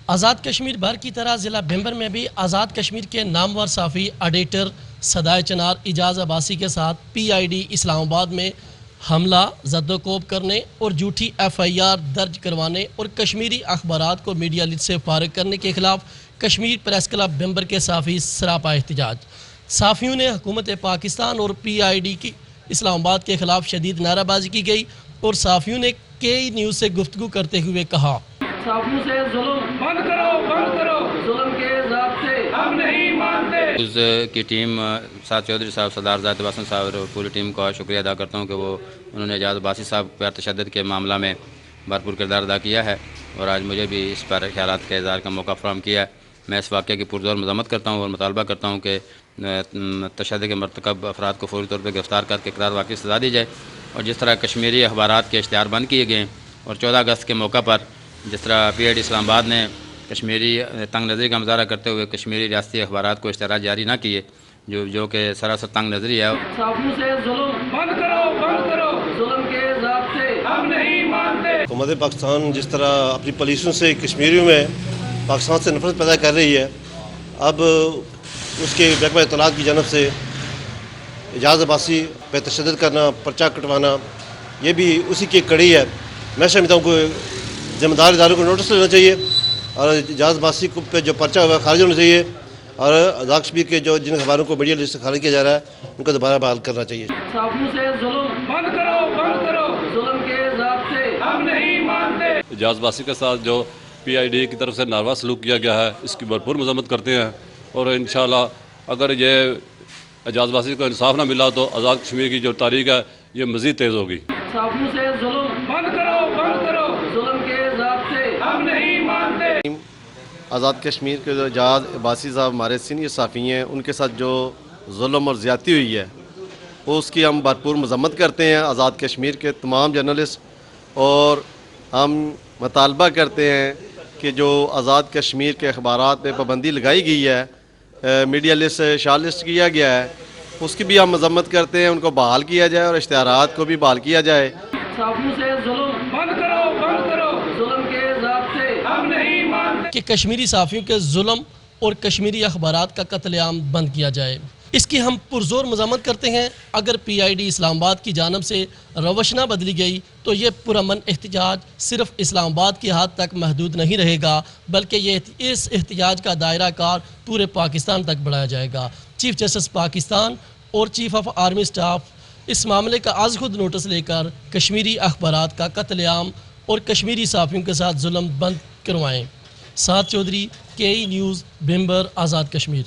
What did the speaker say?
آزاد کشمیر بھر کی طرح ضلع بھمبر میں بھی آزاد کشمیر کے نامور صحافی ایڈیٹر صدائے چنار اعجاز عباسی کے ساتھ پی آئی ڈی اسلام آباد میں حملہ زد و کوب کرنے اور جھوٹی ایف آئی آر درج کروانے اور کشمیری اخبارات کو میڈیا لٹ سے فارغ کرنے کے خلاف کشمیر پریس کلب بھمبر کے صحافی سراپا احتجاج۔ صحافیوں نے حکومت پاکستان اور پی آئی ڈی کی اسلام آباد کے خلاف شدید نعرہ بازی کی گئی اور صحافیوں نے کے نیوز سے گفتگو کرتے ہوئے کہا، صحافیوں سے ظلم بند کرو، ظلم کے ضابطے ہم نہیں مانتے۔ نیوز کی ٹیم سعد چودھری صاحب، سردار ذات باسن صاحب اور پوری ٹیم کا شکریہ ادا کرتا ہوں کہ انہوں نے اعجاز عباسی صاحب پر تشدد کے معاملہ میں بھرپور کردار ادا کیا ہے اور آج مجھے بھی اس پر خیالات کے اظہار کا موقع فراہم کیا ہے۔ میں اس واقعے کی پرزور مذمت کرتا ہوں اور مطالبہ کرتا ہوں کہ تشدد کے مرتکب افراد کو فوری طور پر گرفتار کر کے اقرار واقعی سزا دی جائے، اور جس طرح کشمیری اخبارات کے اشتہار بند کیے گئے اور 14 اگست کے موقع پر جس طرح پی آئی ڈی اسلام آباد نے کشمیری تنگ نظری کا مظاہرہ کرتے ہوئے کشمیری ریاستی اخبارات کو اشتہارات جاری نہ کیے جو کہ سراسر تنگ نظری ہے۔ صحافیوں سے ظلم بند کرو، ظلم کے ضابطے ہم نہیں مانتے۔ حکومت پاکستان جس طرح اپنی پالیسیوں سے کشمیریوں میں پاکستان سے نفرت پیدا کر رہی ہے، اب اس کے محکمہ اطلاعات کی جانب سے اعجاز عباسی پہ تشدد کرنا، پرچہ کٹوانا، یہ بھی اسی کی کڑی ہے۔ میں سمجھتا ہوں کہ ذمہ دار اداروں کو نوٹس لینا چاہیے اور اعجاز عباسی پہ جو پرچہ ہوا خارج ہونا چاہیے، اور آزاد کشمیر کے جو جن اخباروں کو میڈیا لسٹ سے خارج کیا جا رہا ہے ان کو دوبارہ بحال کرنا چاہیے۔ صحافیوں سے ظلم بند کرو، ظلم کے ضابطے ہم نہیں مانتے۔ اعجاز عباسی کے ساتھ جو پی آئی ڈی کی طرف سے ناروا سلوک کیا گیا ہے، اس کی بھرپور مذمت کرتے ہیں، اور انشاءاللہ اگر یہ اعجاز عباسی کو انصاف نہ ملا تو آزاد کشمیر کی جو تاریخ ہے یہ مزید تیز ہوگی۔ صحافیوں سے ظلم بند کرو، ظلم کے ضابطے ہم نہیں مانتے۔ آزاد کشمیر کے جو اعجاز عباسی صاحب ہمارے سینئر صحافی ہیں، ان کے ساتھ جو ظلم اور زیادتی ہوئی ہے وہ اس کی ہم بھرپور مذمت کرتے ہیں آزاد کشمیر کے تمام جرنلسٹ، اور ہم مطالبہ کرتے ہیں کہ جو آزاد کشمیر کے اخبارات پہ پابندی لگائی گئی ہے، میڈیا لسٹ سے شارٹ لسٹ کیا گیا ہے، اس کی بھی ہم مذمت کرتے ہیں، ان کو بحال کیا جائے اور اشتہارات کو بھی بحال کیا جائے۔ صحافیوں سے ظلم بند کرو، ظلم کے ضابطے ہم نہیں مانتے۔ کہ کشمیری صحافیوں کے ظلم اور کشمیری اخبارات کا قتل عام بند کیا جائے، اس کی ہم پرزور مذمت کرتے ہیں۔ اگر پی آئی ڈی اسلام آباد کی جانب سے روش نہ بدلی گئی تو یہ پرامن احتجاج صرف اسلام آباد کی حد تک محدود نہیں رہے گا، بلکہ یہ اس احتجاج کا دائرہ کار پورے پاکستان تک بڑھایا جائے گا۔ چیف جسٹس پاکستان اور چیف آف آرمی سٹاف اس معاملے کا از خود نوٹس لے کر کشمیری اخبارات کا قتل عام اور کشمیری صحافیوں کے ساتھ ظلم بند کروائیں۔ سعد چودھری، کے ای نیوز، بھمبر، آزاد کشمیر۔